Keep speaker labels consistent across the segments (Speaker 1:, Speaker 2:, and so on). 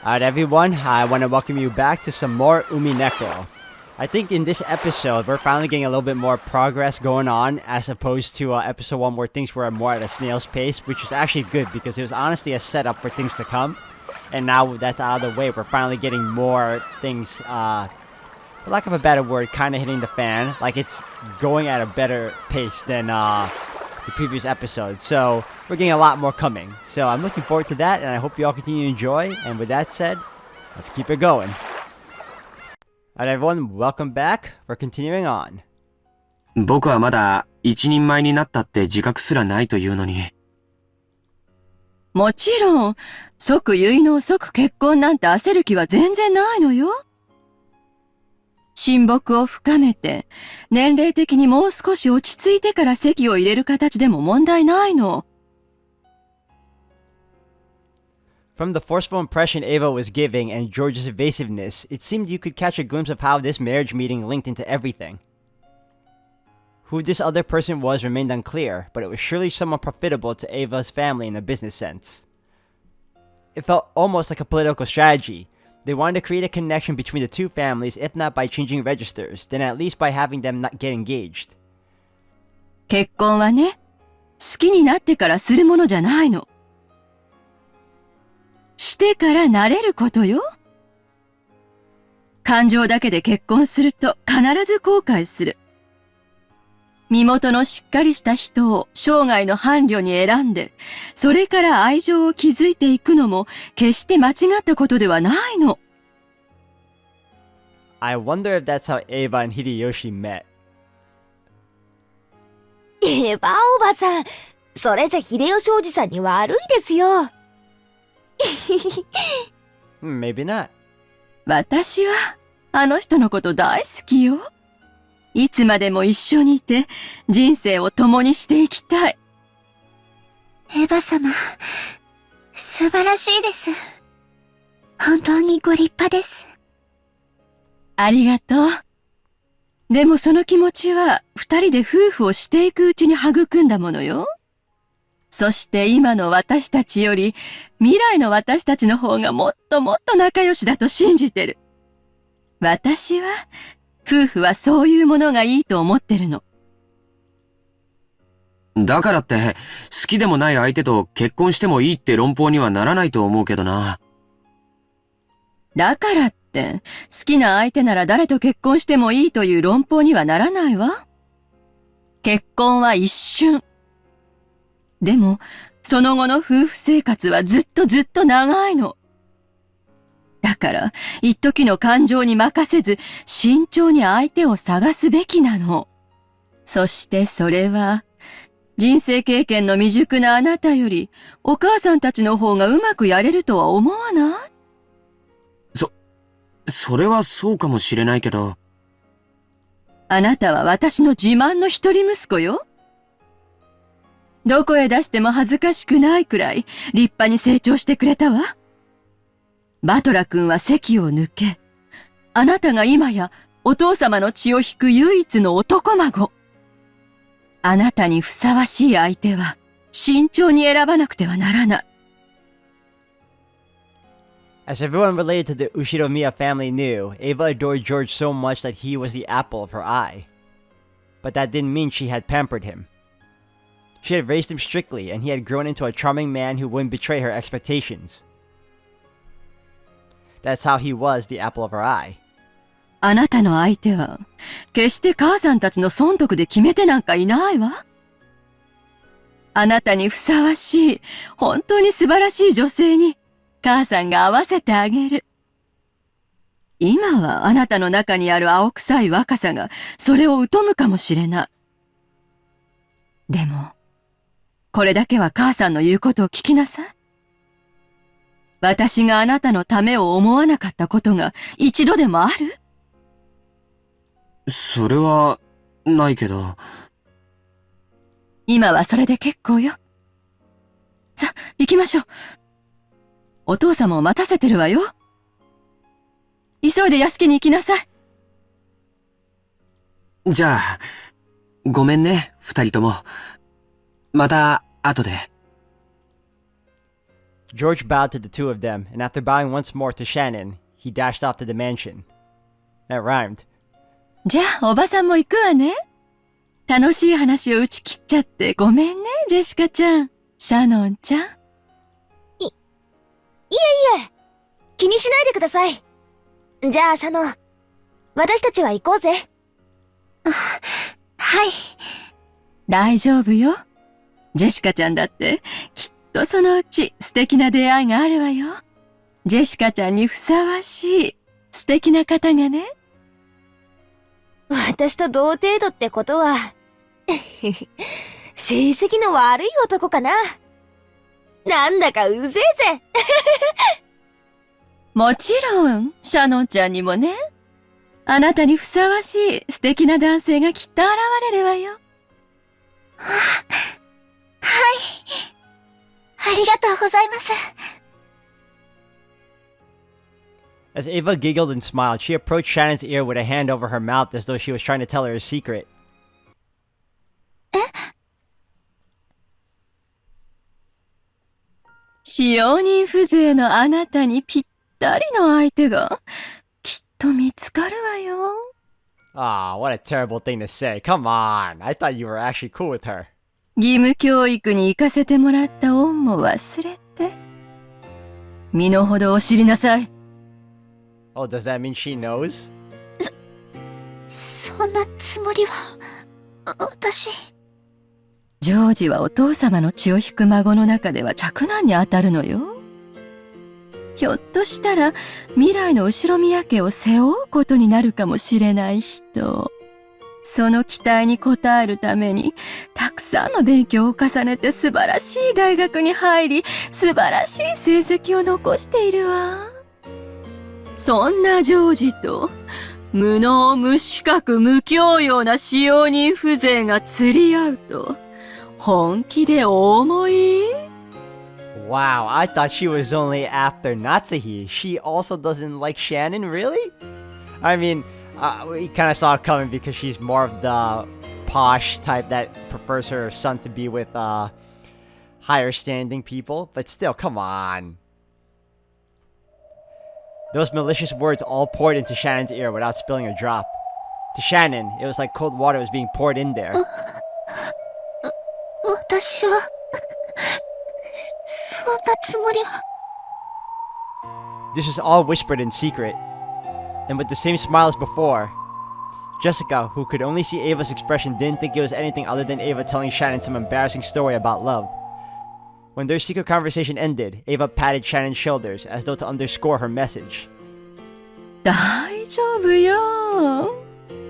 Speaker 1: Alright everyone, I want to welcome you back to some more Umineko. I think in this episode, we're finally getting a little bit more progress going on as opposed to episode 1 where things were more at a snail's pace, which is actually good because it was honestly a setup for things to come. And now that's out of the way, we're finally getting more things, for lack of a better word, kind of hitting the fan. Like it's going at a better pace than the previous episode. So we're getting a lot more coming. So I'm looking forward to that, and I hope you all continue to enjoy. And with that said, let's keep it going. Alright everyone, welcome back. We're continuing on.
Speaker 2: 僕はまだ一人前になったって自覚すらないというのに。
Speaker 3: もちろん、即結納即結婚なんて焦る気は全然ないのよ。親睦を深めて、年齢的にもう少し落ち着いてから籍を入れる形でも問題ないの。
Speaker 1: From the forceful impression Ava was giving and George's evasiveness, it seemed you could catch a glimpse of how this marriage meeting linked into everything. Who this other person was remained unclear, but it was surely someone profitable to Ava's family in a business sense. It felt almost like a political strategy. They wanted to create a connection between the two families, if not by changing registers, then at least by having them not get engaged.
Speaker 3: 結婚はね、好きになってからするものじゃないの。してから慣れることよ。感情だけで結婚すると必ず後悔する。身元のしっかりした人を生涯の伴侶に選んで、それから愛情を築いていくのも決して間違ったことではないの。
Speaker 1: I wonder if that's how Ava and Hideyoshi met.
Speaker 4: エヴァおばさん、それじゃ秀吉おじさんに悪いですよ。
Speaker 1: Maybe not.
Speaker 3: 私はあの人のこと大好きよ。いつまでも一緒にいて人生を共にしていきたい。
Speaker 4: エヴァ様、素晴らしいです。本当にご立派です。
Speaker 3: ありがとう。でもその気持ちは二人で夫婦をしていくうちに育んだものよ。そして今の私たちより未来の私たちの方がもっともっと仲良しだと信じてる。私は夫婦はそういうものがいいと思ってるの。
Speaker 2: だからって、好きでもない相手と結婚してもいいって論法にはならないと思うけどな。
Speaker 3: だからって、好きな相手なら誰と結婚してもいいという論法にはならないわ。結婚は一瞬。でも、その後の夫婦生活はずっとずっと長いの。だから、一時の感情に任せず、慎重に相手を探すべきなの。そしてそれは、人生経験の未熟なあなたより、お母さんたちの方がうまくやれるとは思わない？
Speaker 2: それはそうかもしれないけど。
Speaker 3: あなたは私の自慢の一人息子よ。どこへ出しても恥ずかしくないくらい立派に成長してくれたわ。バトラ君は籍を抜け、あなたが今やお父様の血を引く唯一の男孫。あなたにふさわしい相手は慎重に選ばなくてはならない。
Speaker 1: As everyone related to the Ushiromiya family knew, Ava adored George so much that he was the apple of her eye. But that didn't mean she had pampered him. She had raised him strictly, and he had grown into a charming man who wouldn't betray her expectations. That's how he was the apple of her eye.
Speaker 3: あなたの相手は、決して母さんたちの損得で決めてなんかいないわ。あなたにふさわしい、本当に素晴らしい女性に、母さんが合わせてあげる。今はあなたの中にある青臭い若さが、それを疎むかもしれない。でも、これだけは母さんの言うことを聞きなさい。私があなたのためを思わなかったことが一度でもある？
Speaker 2: それは、ないけど。
Speaker 3: 今はそれで結構よ。さ、行きましょう。お父様を待たせてるわよ。急いで屋敷に行きなさい。
Speaker 2: じゃあ、ごめんね、二人とも。また、後で。
Speaker 1: George bowed to the two of them, and after bowing once more to Shannon, he dashed off to the mansion. That rhymed.
Speaker 3: じゃあ、おばさんも行くわね。楽しい話を打ち切っちゃってごめんね、ジェシカちゃん。シャノンちゃん。
Speaker 4: いえ、気にしないでください。じゃあ、シャノン、私たちは行こうぜ。はい。
Speaker 3: 大丈夫よ。ジェシカちゃんだって、きっとそのうち素敵な出会いがあるわよ。ジェシカちゃんにふさわしい素敵な方がね。
Speaker 4: 私と同程度ってことは、成績の悪い男かな。なんだかうぜえぜ。
Speaker 3: もちろん、シャノンちゃんにもね。あなたにふさわしい素敵な男性がきっと現れるわよ。
Speaker 4: はい。ありがとうございます。
Speaker 1: As Ava giggled and smiled, she approached Shannon's ear with a hand over her mouth as though she was trying to tell her a secret.
Speaker 3: 使用人風情のあなたにぴったりの相手がきっと見つかるわよ。
Speaker 1: Ah, what a terrible thing to say. Come on. I thought you were actually cool with her.
Speaker 3: 義務教育に行かせてもらった恩も忘れて。身の程を知りなさい。
Speaker 1: Oh, does that mean she knows?
Speaker 4: そんなつもりは、私。
Speaker 3: ジョージはお父様の血を引く孫の中では嫡男に当たるのよ。ひょっとしたら未来の後宮家を背負うことになるかもしれない人。その期待に応えるためにたくさんの勉強を重ねて素晴らしい大学に入り、素晴らしい成績を残しているわ。そんなジョージと無能無資格無教養な使用人風情が釣り合うと本気でお思い？
Speaker 1: Wow, I thought she was only after Natsuhi. She also doesn't like Shannon, really? I mean, we kind of saw it coming because she's more of the posh type that prefers her son to be with higher standing people. But still, come on. Those malicious words all poured into Shannon's ear without spilling a drop. To Shannon, it was like cold water was being poured in there.
Speaker 4: 私は、そんなつもりは。
Speaker 1: This was all whispered in secret. And with the same smile as before, Jessica, who could only see Ava's expression, didn't think it was anything other than Ava telling Shannon some embarrassing story about love. When their secret conversation ended, Ava patted Shannon's shoulders as though to underscore her message.
Speaker 3: 大丈夫よ。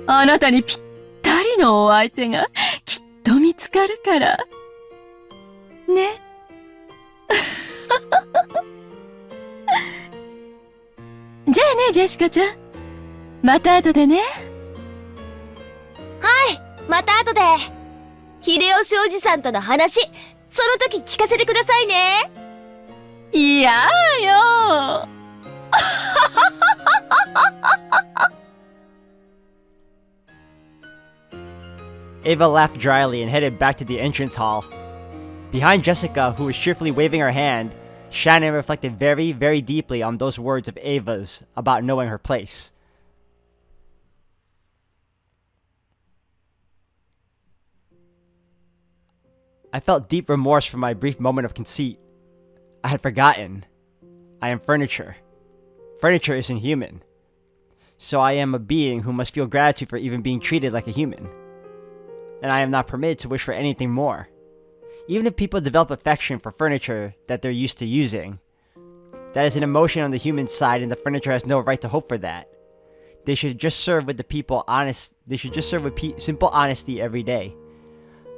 Speaker 3: あなたにぴったりのお相手がきっと見つかるから。ね。じゃあね、ジェシカちゃん。また後でね。
Speaker 4: はい、また後で。秀吉おじさんとの話、その時聞かせてくださいね。
Speaker 3: いやよ。
Speaker 1: Ava laughed dryly and headed back to the entrance hall. Behind Jessica, who was cheerfully waving her hand, Shannon reflected very, very deeply on those words of Ava's about knowing her place. I felt deep remorse for my brief moment of conceit. I had forgotten. I am furniture. Furniture isn't human. So I am a being who must feel gratitude for even being treated like a human. And I am not permitted to wish for anything more. Even if people develop affection for furniture that they're used to using, that is an emotion on the human side and the furniture has no right to hope for that. They should just serve with the people honest. They should just serve with simple honesty every day.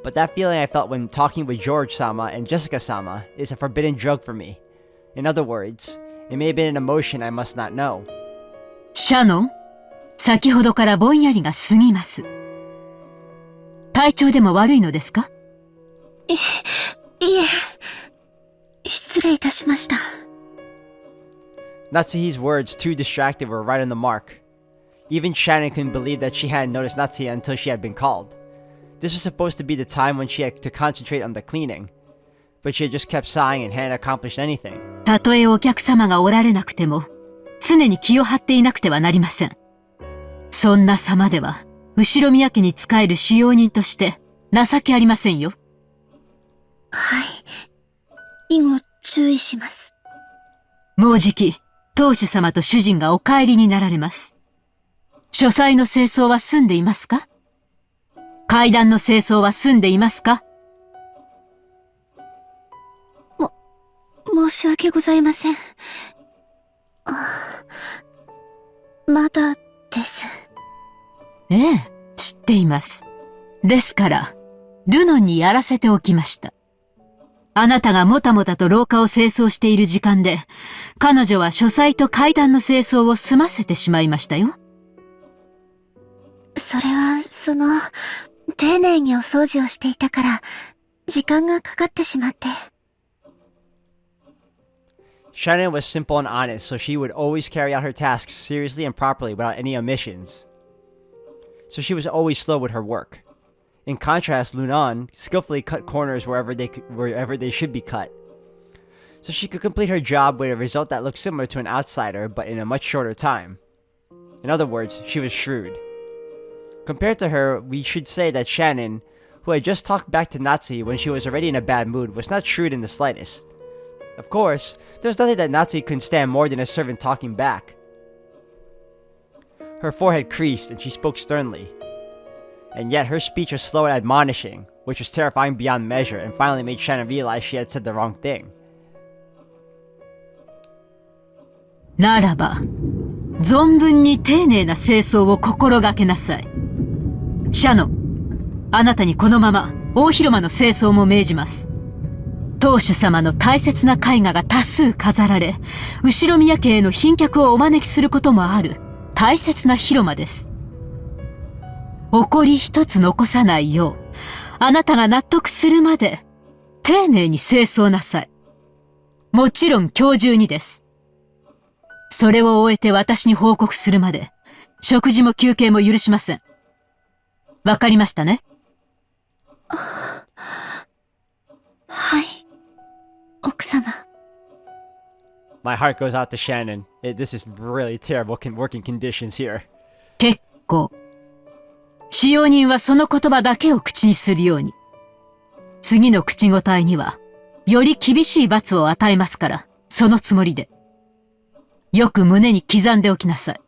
Speaker 1: But that feeling I felt when talking with George-sama and Jessica-sama is a forbidden drug for me. In other words, it may have been an emotion I must not know.
Speaker 5: シャノン、先ほどからぼんやりが過ぎます。体調でも悪いのですか？
Speaker 4: いえ、失礼いたしました。
Speaker 1: Natsuhi's words, too distracted, were right on the mark. Even Shannon couldn't believe that she hadn't noticed Natsuhi until she had been called. This was supposed to be the time when she had to concentrate on the cleaning. but she had just kept sighing and hadn't accomplished anything.
Speaker 5: たとえお客様がおられなくても、常に気を張っていなくてはなりません。そんな様では、後宮家に仕える使用人として、情けありませんよ。
Speaker 4: はい。以後、注意します。
Speaker 5: もうじき、当主様と主人がお帰りになられます。書斎の清掃は済んでいますか？階段の清掃は済んでいますか？
Speaker 4: 申し訳ございません。まだです。
Speaker 5: ええ、知っています。ですから、ルノンにやらせておきました。あなたがもたもたと廊下を清掃している時間で、彼女は書斎と階段の清掃を済ませてしまいましたよ。
Speaker 4: それは、丁寧にお掃除をしていたから、時間がかかってしまって。
Speaker 1: Shannon was simple and honest, so she would always carry out her tasks seriously and properly without any omissions. So she was always slow with her work. In contrast, Lunan skillfully cut corners wherever they should be cut. So she could complete her job with a result that looked similar to an outsider, but in a much shorter time. In other words, she was shrewd. Compared to her, we should say that Shannon, who had just talked back to Natsuhi when she was already in a bad mood, was not shrewd in the slightest. Of course, there was nothing that Natsuhi couldn't stand more than a servant talking back. Her forehead creased and she spoke sternly. And yet her speech was slow and admonishing, which was terrifying beyond measure and finally made Shannon realize she had said the wrong thing.
Speaker 5: ならば、存分に丁寧な清掃を心がけなさい。シャノン、あなたにこのまま大広間の清掃も命じます。当主様の大切な絵画が多数飾られ、後宮家への賓客をお招きすることもある大切な広間です。埃一つ残さないよう、あなたが納得するまで、丁寧に清掃なさい。もちろん今日中にです。それを終えて私に報告するまで、食事も休憩も許しません。わかりましたね？
Speaker 4: はい。奥様。
Speaker 1: My heart goes out to Shannon. This is really terrible working conditions here.
Speaker 5: 結構。使用人はその言葉だけを口にするように。次の口答えには、より厳しい罰を与えますから、そのつもりで。よく胸に刻んでおきなさい。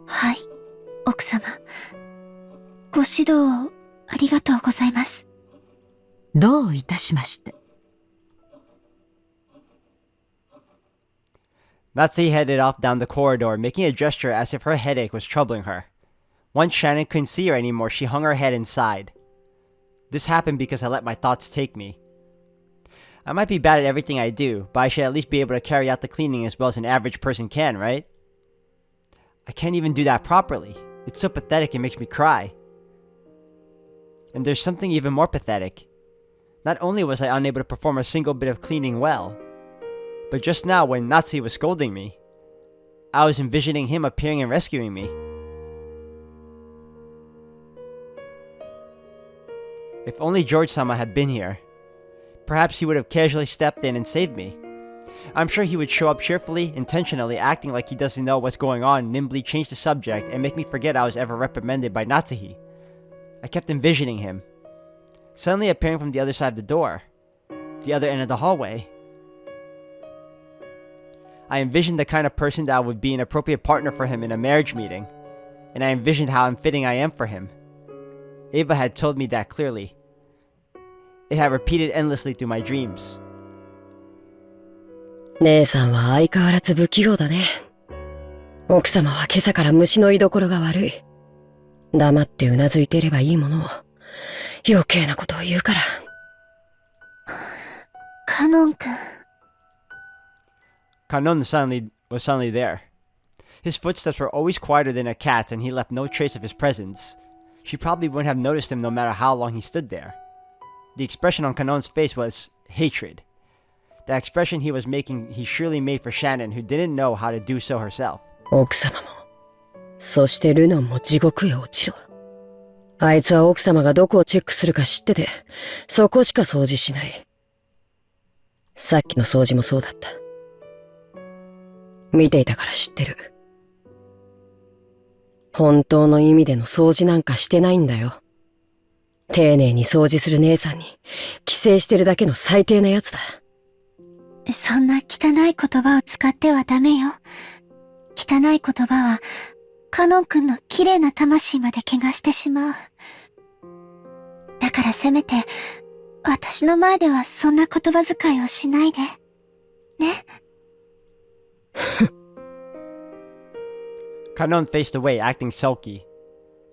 Speaker 4: はい、奥様。ご指導をありがとうございます。
Speaker 5: どういたしまして。
Speaker 1: Natsuhi headed off down the corridor, making a gesture as if her headache was troubling her. Once Shannon couldn't see her anymore, she hung her head and sighed. This happened because I let my thoughts take me. I might be bad at everything I do, but I should at least be able to carry out the cleaning as well as an average person can, right? I can't even do that properly. It's so pathetic it makes me cry. And there's something even more pathetic. Not only was I unable to perform a single bit of cleaning well, but just now when Natsuhi was scolding me, I was envisioning him appearing and rescuing me. If only George-sama had been here, perhaps he would have casually stepped in and saved me. I'm sure he would show up cheerfully, intentionally, acting like he doesn't know what's going on, nimbly change the subject, and make me forget I was ever reprimanded by Natsuhi. I kept envisioning him, suddenly appearing from the other side of the door, the other end of the hallway. I envisioned the kind of person that would be an appropriate partner for him in a marriage meeting, and I envisioned how unfitting I am for him. Ava had told me that clearly. It had repeated endlessly through my dreams.
Speaker 6: 姉さんは相変わらず不器用だね。奥様は今朝から虫の居所が悪い。黙ってうなずいていればいいものを、余計なことを言うから。
Speaker 4: カノン君。
Speaker 1: Kanon was suddenly there. His footsteps were always quieter than a cat's and he left no trace of his presence. She probably wouldn't have noticed him no matter how long he stood there. The expression on Kanon's face was hatred. The expression he was making he surely made for Shannon, who didn't know how to do so herself.
Speaker 6: 奥様も、そしてルノンも地獄へ落ちろ。あいつは奥様がどこをチェックするか知ってて、そこしか掃除しない。さっきの掃除もそうだった。見ていたから知ってる。本当の意味での掃除なんかしてないんだよ。丁寧に掃除する姉さんに寄生してるだけの最低なやつだ。
Speaker 4: そんな汚い言葉を使ってはダメよ。汚い言葉は、カノン君の綺麗な魂まで怪我してしまう。だからせめて、私の前ではそんな言葉遣いをしないで。ね。
Speaker 1: Kanon faced away, acting sulky.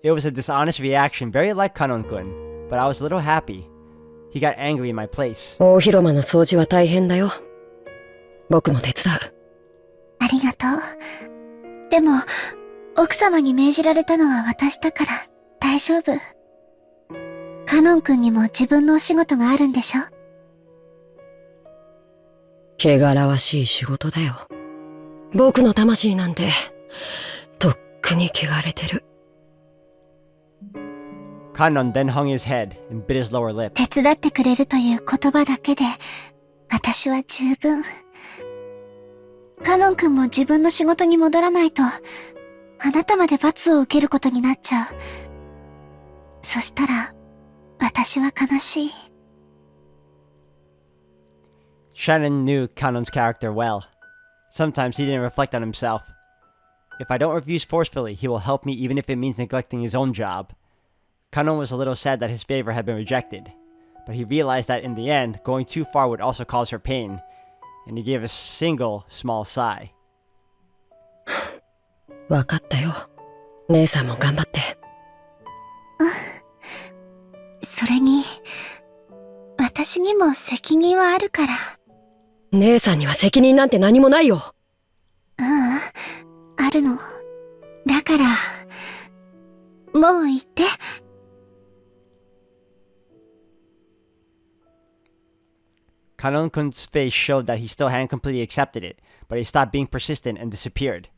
Speaker 1: It was a dishonest reaction, very like Kanon-kun, but I was a little happy. He got angry in my place.
Speaker 6: 大広間の掃除は大変だよ。僕も手伝う。
Speaker 4: ありがとう。でも、奥様に命じられたのは私だから大丈夫。カノン君にも自分のお仕事があるんでしょ？
Speaker 6: 汚らわしい仕事だよ。僕の魂なんて、とっくに汚れてる。
Speaker 1: Kanon then hung his head and bit his lower lip.
Speaker 4: 手伝ってくれるという言葉だけで、私は十分。カノン君も自分の仕事に戻らないと、あなたまで罰を受けることになっちゃう。そしたら、私は悲しい。
Speaker 1: Shannon knew Kanon's character well. Sometimes he didn't reflect on himself. If I don't refuse forcefully, he will help me even if it means neglecting his own job. Kanon was a little sad that his favor had been rejected, but he realized that in the end, going too far would also cause her pain, and he gave a single small sigh.
Speaker 6: わかったよ。姉さんも頑張って。
Speaker 4: それに、私にも責任はあるから。
Speaker 6: 姉さんには責任なんて何もないよ。
Speaker 4: あるの。だから、もう言って。
Speaker 1: Kanon-kun's face showed that he still hadn't completely accepted it, but he stopped being persistent and disappeared.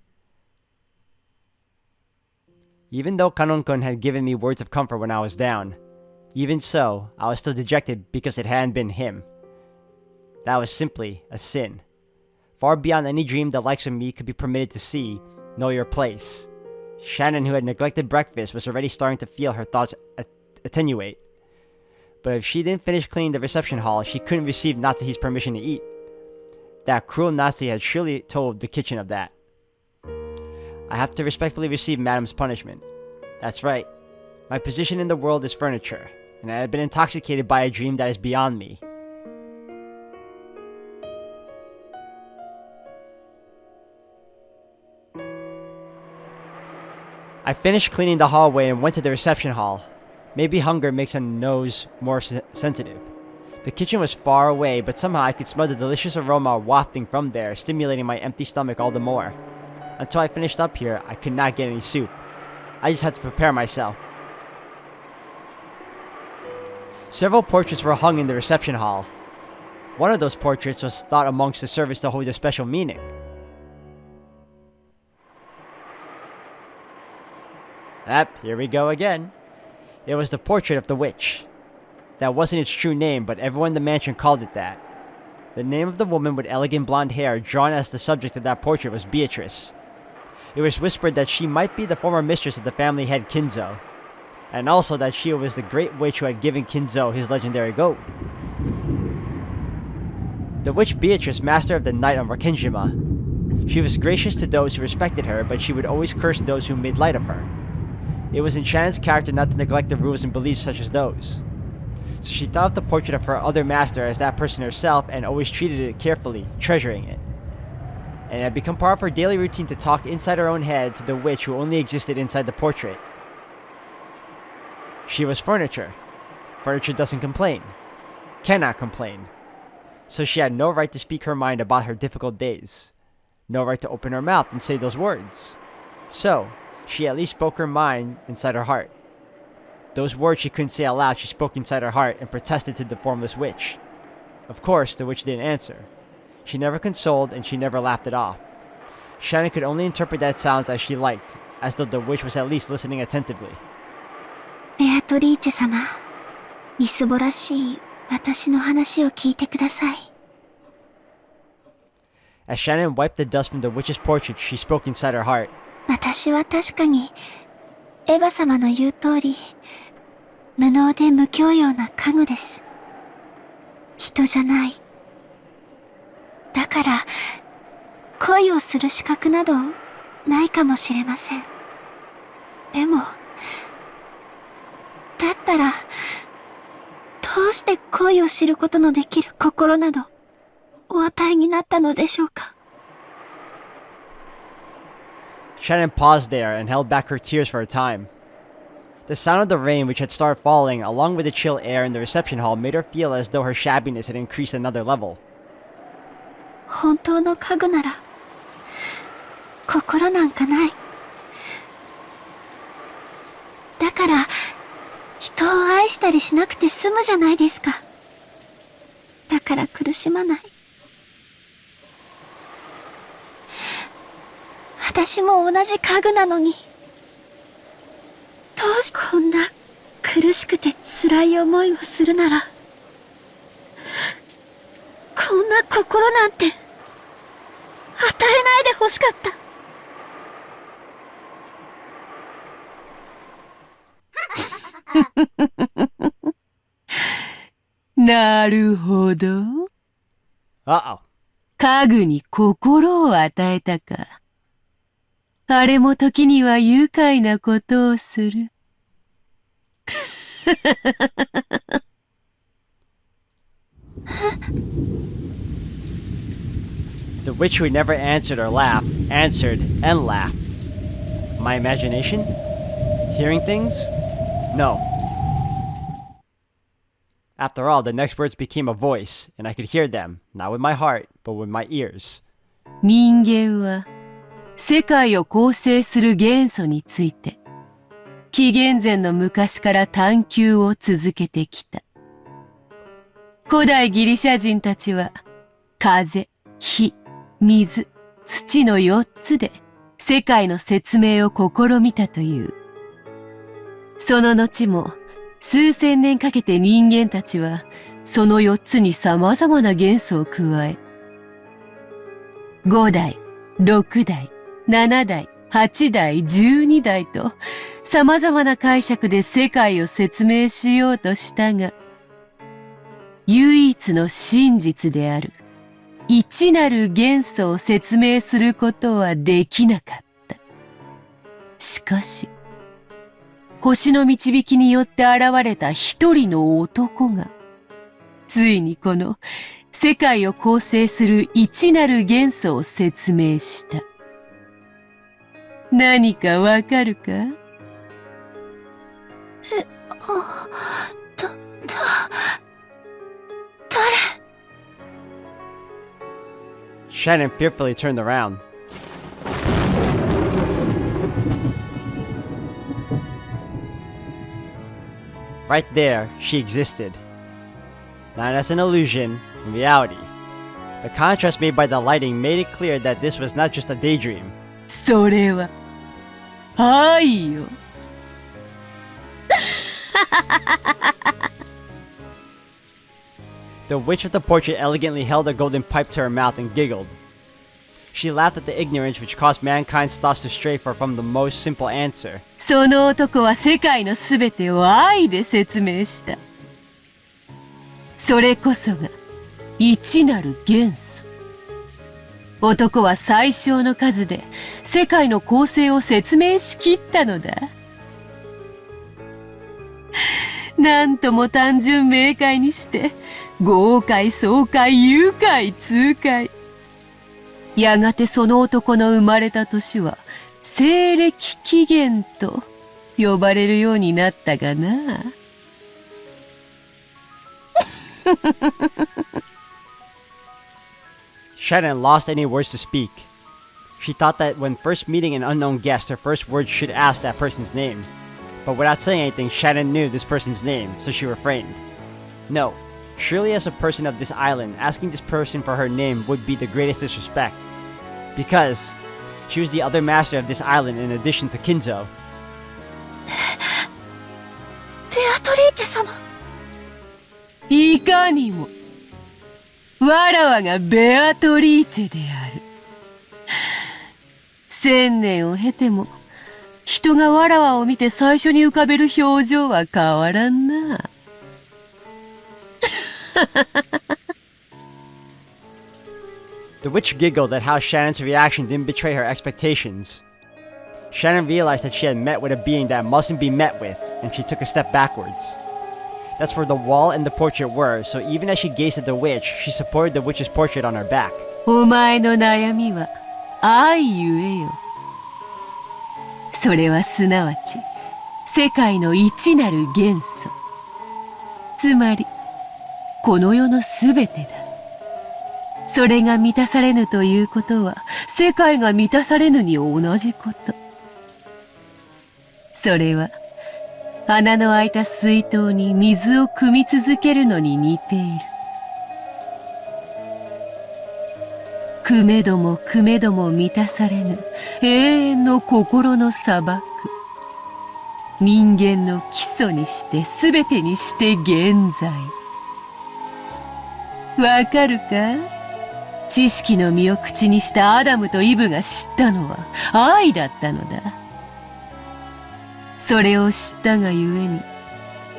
Speaker 1: Even though Kanon-kun had given me words of comfort when I was down, even so, I was still dejected because it hadn't been him. That was simply a sin. Far beyond any dream the likes of me could be permitted to see, know your place. Shannon, who had neglected breakfast, was already starting to feel her thoughts attenuate. But if she didn't finish cleaning the reception hall, she couldn't receive Natsuhi's permission to eat. That cruel Natsuhi had surely told the kitchen of that. I have to respectfully receive Madam's punishment. That's right. My position in the world is furniture, and I have been intoxicated by a dream that is beyond me. I finished cleaning the hallway and went to the reception hall. Maybe hunger makes a nose more sensitive. The kitchen was far away, but somehow I could smell the delicious aroma wafting from there, stimulating my empty stomach all the more. Until I finished up here, I could not get any soup. I just had to prepare myself. Several portraits were hung in the reception hall. One of those portraits was thought amongst the servants to hold a special meaning. Here we go again. It was the portrait of the witch. That wasn't its true name, but everyone in the mansion called it that. The name of the woman with elegant blonde hair drawn as the subject of that portrait was Beatrice. It was whispered that she might be the former mistress of the family head Kinzo, and also that she was the great witch who had given Kinzo his legendary goat. The witch Beatrice, master of the night on Rakenjima. She was gracious to those who respected her, but she would always curse those who made light of her. It was in Shannon's character not to neglect the rules and beliefs such as those. So she thought of the portrait of her other master as that person herself and always treated it carefully, treasuring it. And it had become part of her daily routine to talk inside her own head to the witch who only existed inside the portrait. She was furniture. Furniture doesn't complain. Cannot complain. So she had no right to speak her mind about her difficult days. No right to open her mouth and say those words. So, she at least spoke her mind inside her heart. Those words she couldn't say aloud, she spoke inside her heart and protested to the formless witch. Of course, the witch didn't answer. She never consoled and she never laughed it off. Shannon could only interpret that sounds as she liked, as though the witch was at least listening attentively.
Speaker 4: ベアトリーチェ様、みすぼらしい私の話を聞いてください。
Speaker 1: As Shannon wiped the dust from the witch's portrait, she spoke inside her heart.
Speaker 4: 私は確かに、エヴァ様の言う通り、無能で無教養な家具です。人じゃない。だから、恋をする資格などないかもしれません。でも、だったら、どうして恋を知ることのできる心など、お与えになったのでしょうか。
Speaker 1: Shannon paused there and held back her tears for a time. The sound of the rain which had started falling, along with the chill air in the reception hall, made her feel as though her shabbiness had increased another level.
Speaker 4: 本当の家具なら、心なんかない。だから、人を愛したりしなくて済むじゃないですか。だから苦しまない。私も同じ家具なのに、どうしてこんな苦しくて辛い思いをするなら、こんな心なんて、与えないで欲しかった。
Speaker 3: なるほど。
Speaker 1: Uh-oh.
Speaker 3: 家具に心を与えたか。あれも時には愉快なことをする。
Speaker 1: The witch who never answered or laughed, answered and laughed. My imagination? Hearing things? No. After all, the next words became a voice, and I could hear them, not with my heart, but with my ears.
Speaker 3: 人間は世界を構成する元素について紀元前の昔から探求を続けてきた。古代ギリシャ人たちは風、火、水、土の4つで世界の説明を試みたという。その後も数千年かけて人間たちはその4つに様々な元素を加え、5代、6代、7代、8代、12代と様々な解釈で世界を説明しようとしたが、唯一の真実である一なる元素を説明することはできなかった。しかし、星の導きによって現れた一人の男が、ついにこの世界を構成する一なる元素を説明した。何かわかるか？
Speaker 4: 誰？
Speaker 1: Shannon fearfully turned around. Right there, she existed. Not as an illusion, in reality. The contrast made by the lighting made it clear that this was not just a daydream.
Speaker 3: それは愛よ。
Speaker 1: The witch of the portrait elegantly held a golden pipe to her mouth and giggled. She laughed at the ignorance which caused mankind's thoughts to stray from the most simple answer.
Speaker 3: その男は世界のすべてを愛で説明した。それこそが一なる元素。男は最小の数で世界の構成を説明しきったのだ。なんとも単純明快にして、豪快爽快愉快痛快。やがてその男の生まれた年は西暦紀元と呼ばれるようになったがな。
Speaker 1: Shannon lost any words to speak. She thought that when first meeting an unknown guest, her first words should ask that person's name. But without saying anything, Shannon knew this person's name, so she refrained. No, surely as a person of this island, asking this person for her name would be the greatest disrespect. Because she was the other master of this island in addition to Kinzo.
Speaker 4: ベアトリーチェ様。
Speaker 3: いかにも。わらわがベアトリーチェである。千年を経ても、人がわらわを見て最初に浮かべる表情は変わらんな。
Speaker 1: The witch giggled at how Shannon's reaction didn't betray her expectations. Shannon realized that she had met with a being that mustn't be met with, and she took a step backwards. That's where the wall and the portrait were, so even as she gazed at the witch, she supported the witch's portrait on her back.
Speaker 3: お前の悩みは愛ゆえよ。それはすなわち世界の一なる元素。つまりこの世のすべてだ。それが満たされぬということは世界が満たされぬに同じこと。それは穴の開いた水筒に水を汲み続けるのに似ている。くめどもくめども満たされぬ永遠の心の砂漠。人間の基礎にして全てにして現在。わかるか？知識の実を口にしたアダムとイブが知ったのは愛だったのだ。それを知ったがゆえに、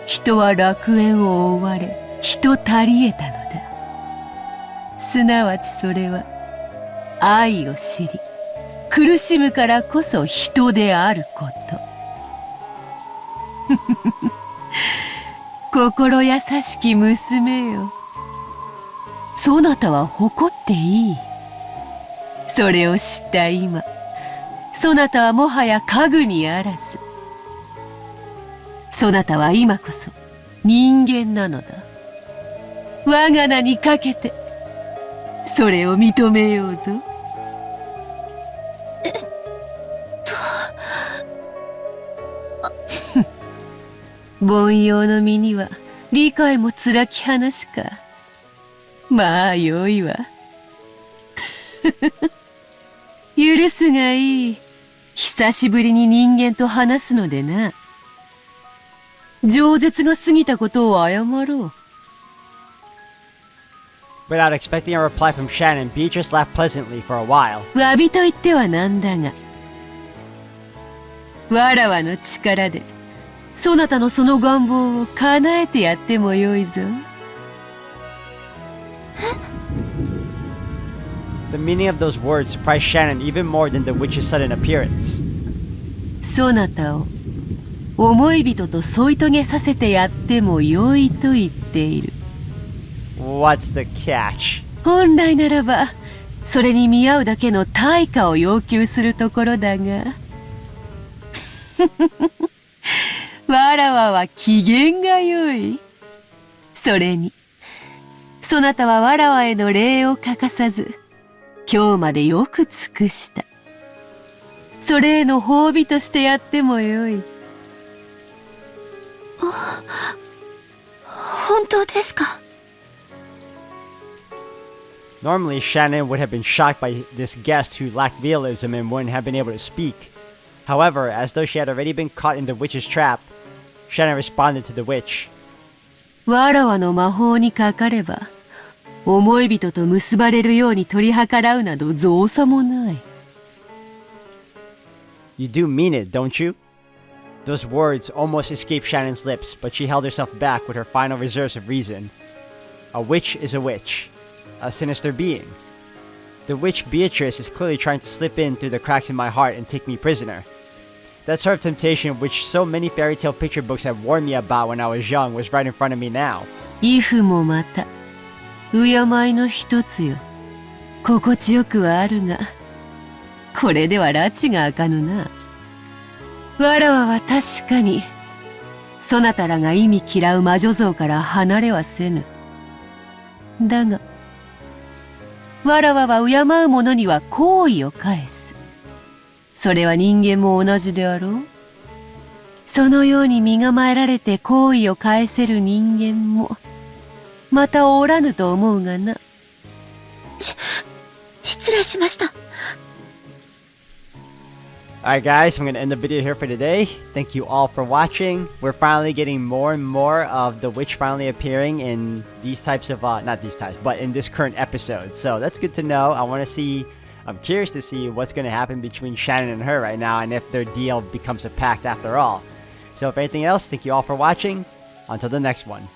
Speaker 3: 人は楽園を追われ、人足り得たのだ。すなわちそれは、愛を知り、苦しむからこそ人であること。心優しき娘よ。そなたは誇っていい。それを知った今、そなたはもはや家具にあらず。そなたは今こそ人間なのだ。我が名にかけて、それを認めようぞ。凡庸の身には理解も辛き話か。まあよいわ。許すがいい。久しぶりに人間と話すのでな。饒舌が過ぎたことを謝ろう。
Speaker 1: Without expecting a reply from Shannon, Beatrice laughed pleasantly for a while.
Speaker 3: 詫びと言ってはなんだが、わらわの力で、そなたのその願望を叶えてやってもよいぞ。
Speaker 1: The meaning of those words surprised Shannon even more than the witch's sudden appearance.
Speaker 3: そなたを思い人と添い遂げさせてやってもよいと言っている。
Speaker 1: What's the catch?
Speaker 3: 本来ならば、それに見合うだけの対価を要求するところだが。わらわは機嫌が良い。それに、そなたはわらわへの礼を欠かさず、今日までよく尽くした。それへの褒美としてやってもよい。
Speaker 4: 本当ですか？
Speaker 1: Normally, Shannon would have been shocked by this guest who lacked realism and wouldn't have been able to speak. However, as though she had already been caught in the witch's trap, Shannon responded to the witch.
Speaker 3: わらわの魔法にかかれば、思い人と結ばれるように取り計らうなど造作もない。
Speaker 1: You do mean it, don't you? Those words almost escaped Shannon's lips, but she held herself back with her final reserves of reason. A witch is a witch. A sinister being. The witch Beatrice is clearly trying to slip in through the cracks in my heart and take me prisoner. That sort of temptation which so many fairy tale picture books have warned me about when I was young was right in front of me now.
Speaker 3: イフもまた、敬いの一つよ。心地よくはあるが、これでは拉致が開かぬな。わらわは確かに、そなたらが意味嫌う魔女像から離れはせぬ。だが、わらわは敬う者には好意を返す。それは人間も同じであろう。そのように身構えられて好意を返せる人間も、またおらぬと思うがな。
Speaker 4: 失礼しました。
Speaker 1: Alright guys, I'm going to end the video here for today. Thank you all for watching. We're finally getting more and more of the witch finally appearing in these types of, not these types, but in this current episode. So that's good to know. I want to see I'm curious to see what's going to happen between Shannon and her right now, and if their deal becomes a pact after all. So if anything else, thank you all for watching. Until the next one.